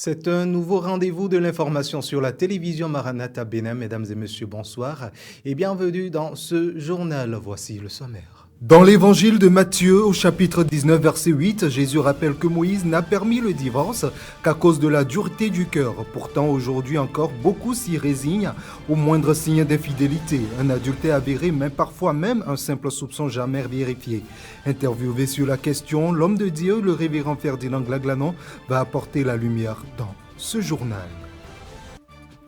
C'est un nouveau rendez-vous de l'information sur la télévision Maranatha Bénin. Mesdames et messieurs, bonsoir et bienvenue dans ce journal. Voici le sommaire. Dans l'évangile de Matthieu, au chapitre 19, verset 8, Jésus rappelle que Moïse n'a permis le divorce qu'à cause de la dureté du cœur. Pourtant, aujourd'hui encore, beaucoup s'y résignent au moindre signe d'infidélité. Un adultère avéré, mais parfois même un simple soupçon jamais vérifié. Interviewé sur la question, l'homme de Dieu, le révérend Ferdinand Glaglanon, va apporter la lumière dans ce journal.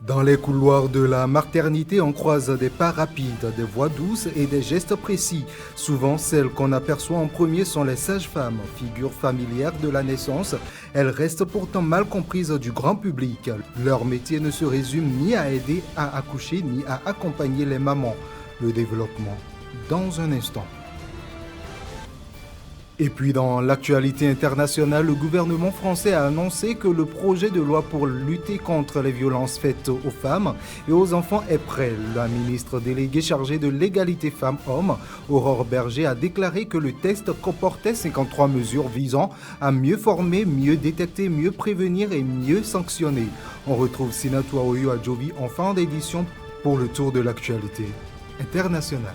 Dans les couloirs de la maternité, on croise des pas rapides, des voix douces et des gestes précis. Souvent, celles qu'on aperçoit en premier sont les sages-femmes, figures familières de la naissance. Elles restent pourtant mal comprises du grand public. Leur métier ne se résume ni à aider à accoucher, ni à accompagner les mamans. Le développement, dans un instant. Et puis dans l'actualité internationale, le gouvernement français a annoncé que le projet de loi pour lutter contre les violences faites aux femmes et aux enfants est prêt. La ministre déléguée chargée de l'égalité femmes-hommes, Aurore Berger, a déclaré que le texte comportait 53 mesures visant à mieux former, mieux détecter, mieux prévenir et mieux sanctionner. On retrouve Sinatou Aoyo Adjovi en fin d'édition pour le tour de l'actualité internationale.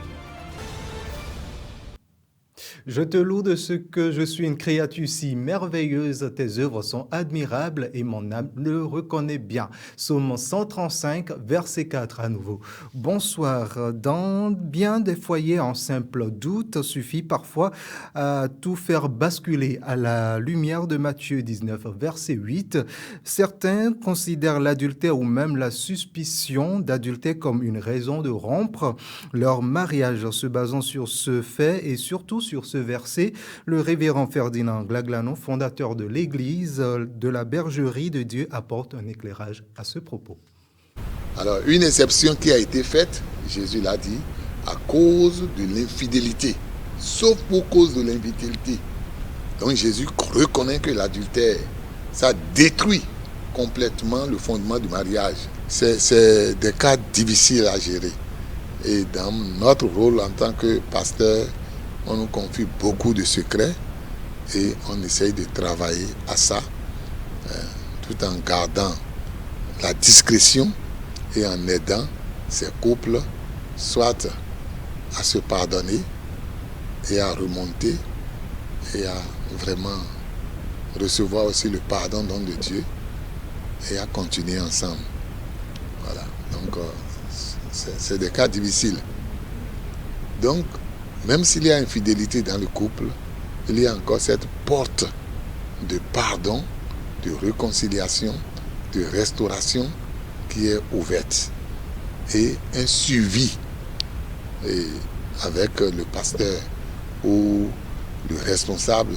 Je te loue de ce que je suis une créature si merveilleuse, tes œuvres sont admirables et mon âme le reconnaît bien. Psaume 135, verset 4 à nouveau. Bonsoir. Dans bien des foyers, un simple doute suffit parfois à tout faire basculer. À la lumière de Matthieu 19, verset 8, certains considèrent l'adultère ou même la suspicion d'adultère comme une raison de rompre leur mariage. Se basant sur ce fait et surtout sur ce verset, le révérend Ferdinand Glaglanon, fondateur de l'église de la Bergerie de Dieu, apporte un éclairage à ce propos. Alors, une exception qui a été faite, Jésus l'a dit, à cause de l'infidélité, sauf pour cause de l'infidélité. Donc Jésus reconnaît que l'adultère, ça détruit complètement le fondement du mariage. C'est des cas difficiles à gérer. Et dans notre rôle en tant que pasteur, on nous confie beaucoup de secrets et on essaye de travailler à ça, tout en gardant la discrétion et en aidant ces couples soit à se pardonner et à remonter et à vraiment recevoir aussi le pardon don de Dieu et à continuer ensemble. Voilà, donc c'est des cas difficiles. Donc, même s'il y a infidélité dans le couple, il y a encore cette porte de pardon, de réconciliation, de restauration qui est ouverte. Et un suivi avec le pasteur ou le responsable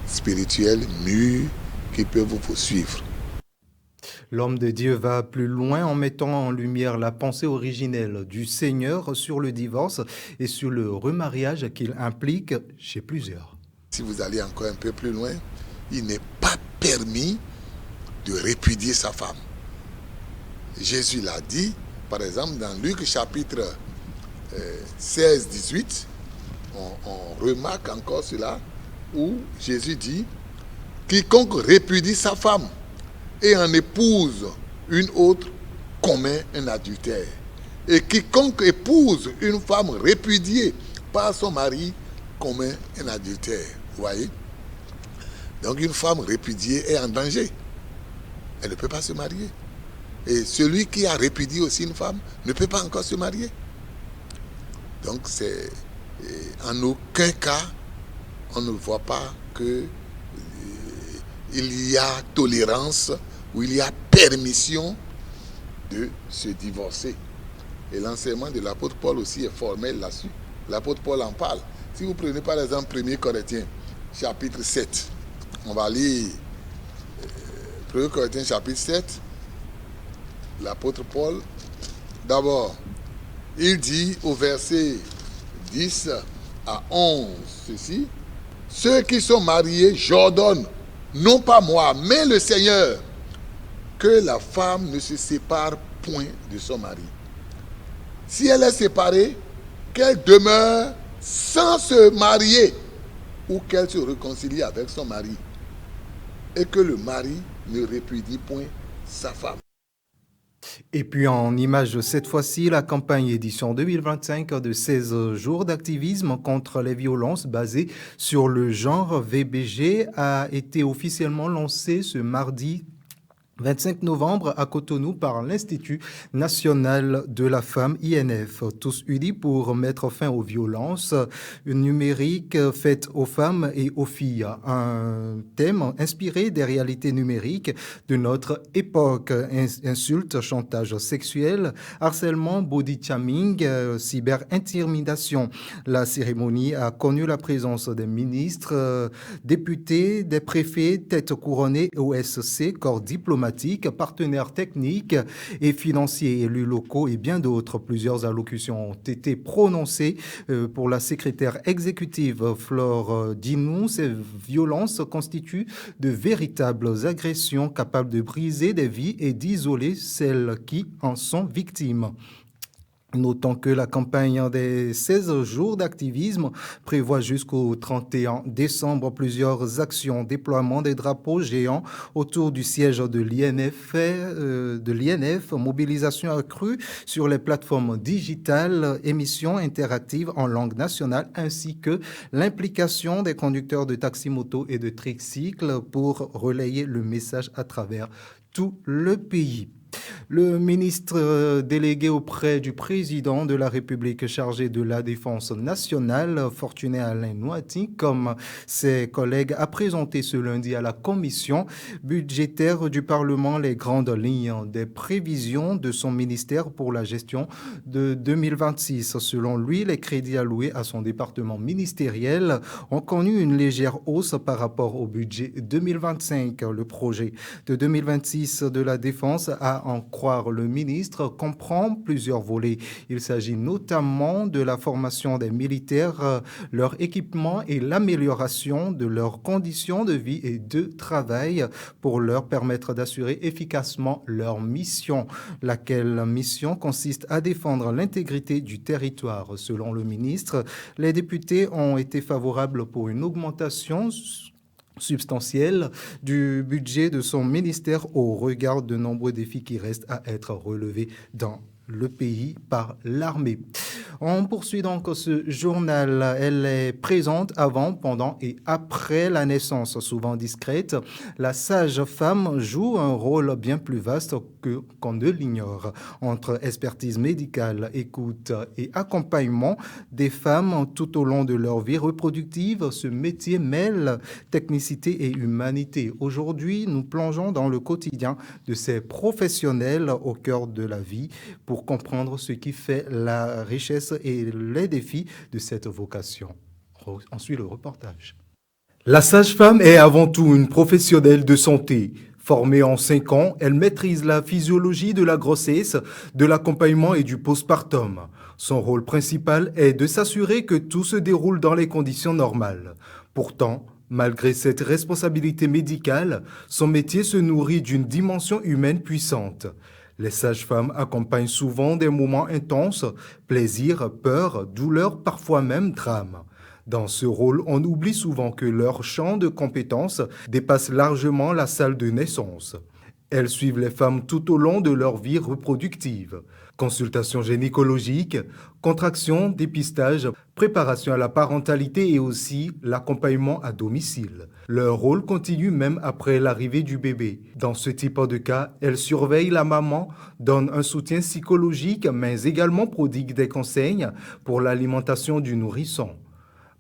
spirituel mûr qui peut vous poursuivre. L'homme de Dieu va plus loin en mettant en lumière la pensée originelle du Seigneur sur le divorce et sur le remariage qu'il implique chez plusieurs. Si vous allez encore un peu plus loin, il n'est pas permis de répudier sa femme. Jésus l'a dit, par exemple, dans Luc chapitre 16-18, on remarque encore cela, où Jésus dit « Quiconque répudie sa femme et en épouse une autre commet un adultère. Et quiconque épouse une femme répudiée par son mari commet un adultère. » Vous voyez? Donc une femme répudiée est en danger. Elle ne peut pas se marier. Et celui qui a répudié aussi une femme ne peut pas encore se marier. Donc c'est en aucun cas on ne voit pas que il y a tolérance ou il y a permission de se divorcer. Et l'enseignement de l'apôtre Paul aussi est formel là-dessus. L'apôtre Paul en parle. Si vous prenez par exemple 1 Corinthiens chapitre 7, on va lire 1 Corinthiens chapitre 7, l'apôtre Paul, d'abord, il dit au verset 10 à 11, ceci, « Ceux qui sont mariés, j'ordonne, non pas moi, mais le Seigneur, que la femme ne se sépare point de son mari. Si elle est séparée, qu'elle demeure sans se marier ou qu'elle se réconcilie avec son mari. et que le mari ne répudie point sa femme. Et puis en image cette fois-ci, la campagne édition 2025 de 16 jours d'activisme contre les violences basées sur le genre VBG a été officiellement lancée ce mardi 25 novembre à Cotonou par l'Institut national de la femme INF, tous unis pour mettre fin aux violences numériques faites aux femmes et aux filles. Un thème inspiré des réalités numériques de notre époque. Insultes, chantage sexuel, harcèlement, body shaming, cyber-intimidation. La cérémonie a connu la présence des ministres, députés, des préfets, têtes couronnées, OSC, corps diplomatique, partenaires techniques et financiers, élus locaux et bien d'autres. Plusieurs allocutions ont été prononcées pour la secrétaire exécutive Flore Dinou. Ces violences constituent de véritables agressions capables de briser des vies et d'isoler celles qui en sont victimes. Notons que la campagne des 16 jours d'activisme prévoit jusqu'au 31 décembre plusieurs actions, déploiement des drapeaux géants autour du siège de l'INF, mobilisation accrue sur les plateformes digitales, émissions interactives en langue nationale, ainsi que l'implication des conducteurs de taxi-moto et de tricycles pour relayer le message à travers tout le pays. Le ministre délégué auprès du président de la République chargé de la défense nationale, Fortuné Alain Nouati, comme ses collègues, a présenté ce lundi à la commission budgétaire du Parlement les grandes lignes des prévisions de son ministère pour la gestion de 2026. Selon lui, les crédits alloués à son département ministériel ont connu une légère hausse par rapport au budget 2025. Le projet de 2026 de la défense a en croire le ministre, comprend plusieurs volets. Il s'agit notamment de la formation des militaires, leur équipement et l'amélioration de leurs conditions de vie et de travail pour leur permettre d'assurer efficacement leur mission, laquelle mission consiste à défendre l'intégrité du territoire. Selon le ministre, les députés ont été favorables pour une augmentation substantielle du budget de son ministère au regard de nombreux défis qui restent à être relevés dans le pays par l'armée. On poursuit donc ce journal. Elle est présente avant, pendant et après la naissance, souvent discrète. La sage-femme joue un rôle bien plus vaste qu'on ne l'ignore. Entre expertise médicale, écoute et accompagnement des femmes tout au long de leur vie reproductive, ce métier mêle technicité et humanité. Aujourd'hui, nous plongeons dans le quotidien de ces professionnels au cœur de la vie pour comprendre ce qui fait la richesse et les défis de cette vocation. Ensuite, le reportage. La sage-femme est avant tout une professionnelle de santé. Formée en 5 ans, elle maîtrise la physiologie de la grossesse, de l'accompagnement et du postpartum. Son rôle principal est de s'assurer que tout se déroule dans les conditions normales. Pourtant, malgré cette responsabilité médicale, son métier se nourrit d'une dimension humaine puissante. Les sages-femmes accompagnent souvent des moments intenses, plaisir, peur, douleur, parfois même drame. Dans ce rôle, on oublie souvent que leur champ de compétences dépasse largement la salle de naissance. Elles suivent les femmes tout au long de leur vie reproductive. Consultation gynécologique, contraction, dépistage, préparation à la parentalité et aussi l'accompagnement à domicile. Leur rôle continue même après l'arrivée du bébé. Dans ce type de cas, elles surveillent la maman, donnent un soutien psychologique, mais également prodiguent des conseils pour l'alimentation du nourrisson.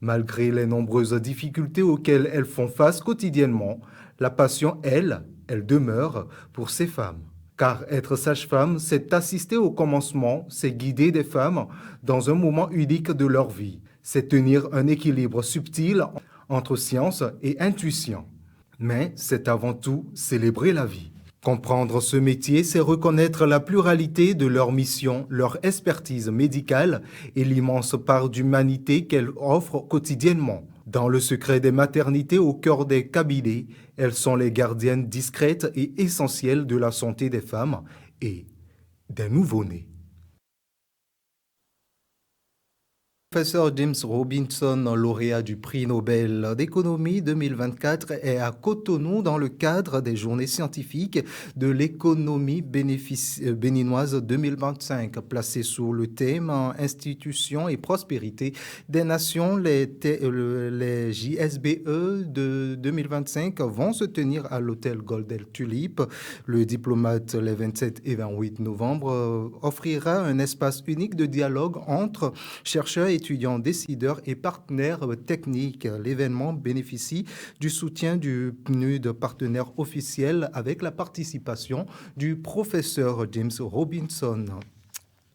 Malgré les nombreuses difficultés auxquelles elles font face quotidiennement, la passion, elle demeure pour ces femmes. Car être sage-femme, c'est assister au commencement, c'est guider des femmes dans un moment unique de leur vie. C'est tenir un équilibre subtil entre science et intuition. Mais c'est avant tout célébrer la vie. Comprendre ce métier, c'est reconnaître la pluralité de leur mission, leur expertise médicale et l'immense part d'humanité qu'elles offrent quotidiennement. Dans le secret des maternités au cœur des cabinets, elles sont les gardiennes discrètes et essentielles de la santé des femmes et des nouveau-nés. Professeur James Robinson, lauréat du prix Nobel d'économie 2024, est à Cotonou dans le cadre des journées scientifiques de l'économie béninoise 2025, placé sous le thème Institutions et prospérité des nations. Les JSBE de 2025 vont se tenir à l'hôtel Golden Tulip. Le diplomate, les 27 et 28 novembre, offrira un espace unique de dialogue entre chercheurs, étudiants, décideurs et partenaires techniques. L'événement bénéficie du soutien du PNUD, partenaire officiel, avec la participation du professeur James Robinson.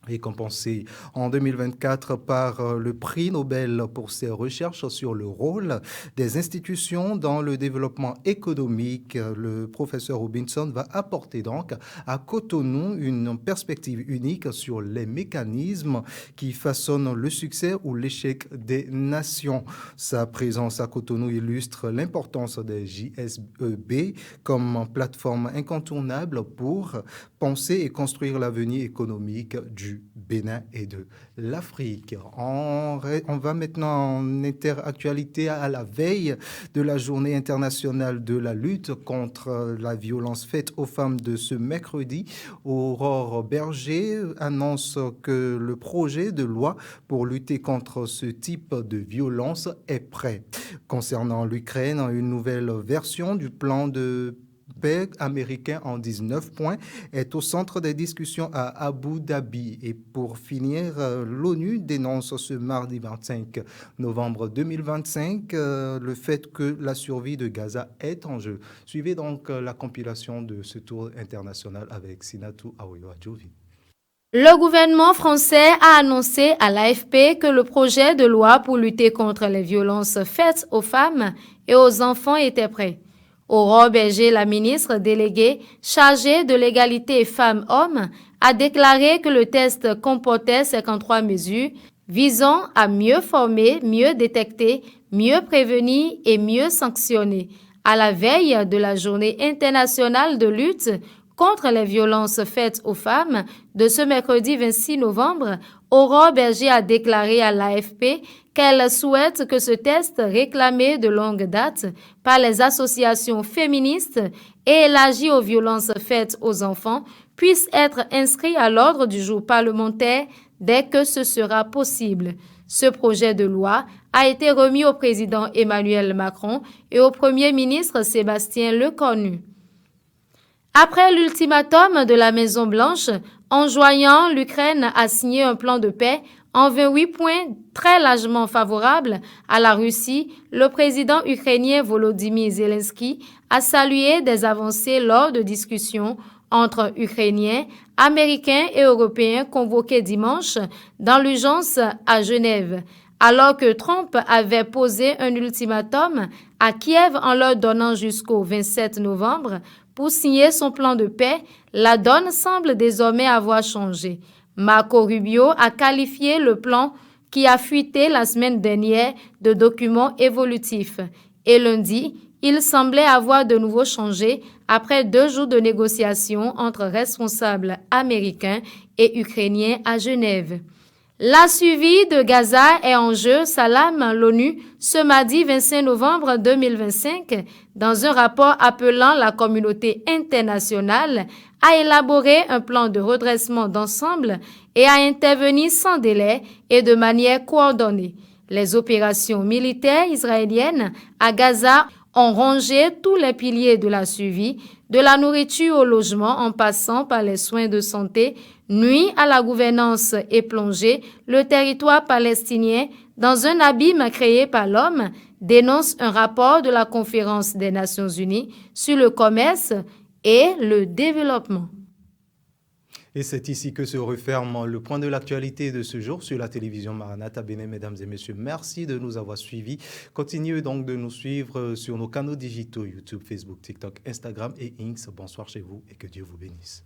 Récompensé en 2024 par le prix Nobel pour ses recherches sur le rôle des institutions dans le développement économique, le professeur Robinson va apporter donc à Cotonou une perspective unique sur les mécanismes qui façonnent le succès ou l'échec des nations. Sa présence à Cotonou illustre l'importance des JSEB comme plateforme incontournable pour penser et construire l'avenir économique du Bénin et de l'Afrique. On va maintenant en interactualité à la veille de la journée internationale de la lutte contre la violence faite aux femmes de ce mercredi. Aurore Berger annonce que le projet de loi pour lutter contre ce type de violence est prêt. Concernant l'Ukraine, une nouvelle version du plan de paix américain en 19 points est au centre des discussions à Abu Dhabi. Et pour finir, l'ONU dénonce ce mardi 25 novembre 2025 le fait que la survie de Gaza est en jeu. Suivez donc la compilation de ce tour international avec Sinatou Awoyo-Adjovi. Le gouvernement français a annoncé à l'AFP que le projet de loi pour lutter contre les violences faites aux femmes et aux enfants était prêt. Aurore Berger, la ministre déléguée chargée de l'égalité femmes-hommes, a déclaré que le test comportait 53 mesures visant à mieux former, mieux détecter, mieux prévenir et mieux sanctionner. À la veille de la journée internationale de lutte contre les violences faites aux femmes de ce mercredi 26 novembre, Aurore Berger a déclaré à l'AFP qu'elle souhaite que ce test réclamé de longue date par les associations féministes et élargi aux violences faites aux enfants puisse être inscrit à l'ordre du jour parlementaire dès que ce sera possible. Ce projet de loi a été remis au président Emmanuel Macron et au premier ministre Sébastien Lecornu. Après l'ultimatum de la Maison-Blanche, enjoignant l'Ukraine à signer un plan de paix en 28 points très largement favorable à la Russie, le président ukrainien Volodymyr Zelensky a salué des avancées lors de discussions entre Ukrainiens, Américains et Européens convoqués dimanche dans l'urgence à Genève. Alors que Trump avait posé un ultimatum à Kiev en leur donnant jusqu'au 27 novembre pour signer son plan de paix, la donne semble désormais avoir changé. Marco Rubio a qualifié le plan qui a fuité la semaine dernière de document évolutif. Et lundi, il semblait avoir de nouveau changé après 2 jours de négociations entre responsables américains et ukrainiens à Genève. La survie de Gaza est en jeu, s'alarme l'ONU ce mardi 25 novembre 2025 dans un rapport appelant la communauté internationale à élaborer un plan de redressement d'ensemble et à intervenir sans délai et de manière coordonnée. Les opérations militaires israéliennes à Gaza ont rongé tous les piliers de la survie, de la nourriture au logement en passant par les soins de santé, nuit à la gouvernance et plongé le territoire palestinien dans un abîme créé par l'homme, dénonce un rapport de la Conférence des Nations Unies sur le commerce et le développement. Et c'est ici que se referme le point de l'actualité de ce jour sur la télévision Maranatha Bénin. Mesdames et messieurs, merci de nous avoir suivis. Continuez donc de nous suivre sur nos canaux digitaux YouTube, Facebook, TikTok, Instagram et X. Bonsoir chez vous et que Dieu vous bénisse.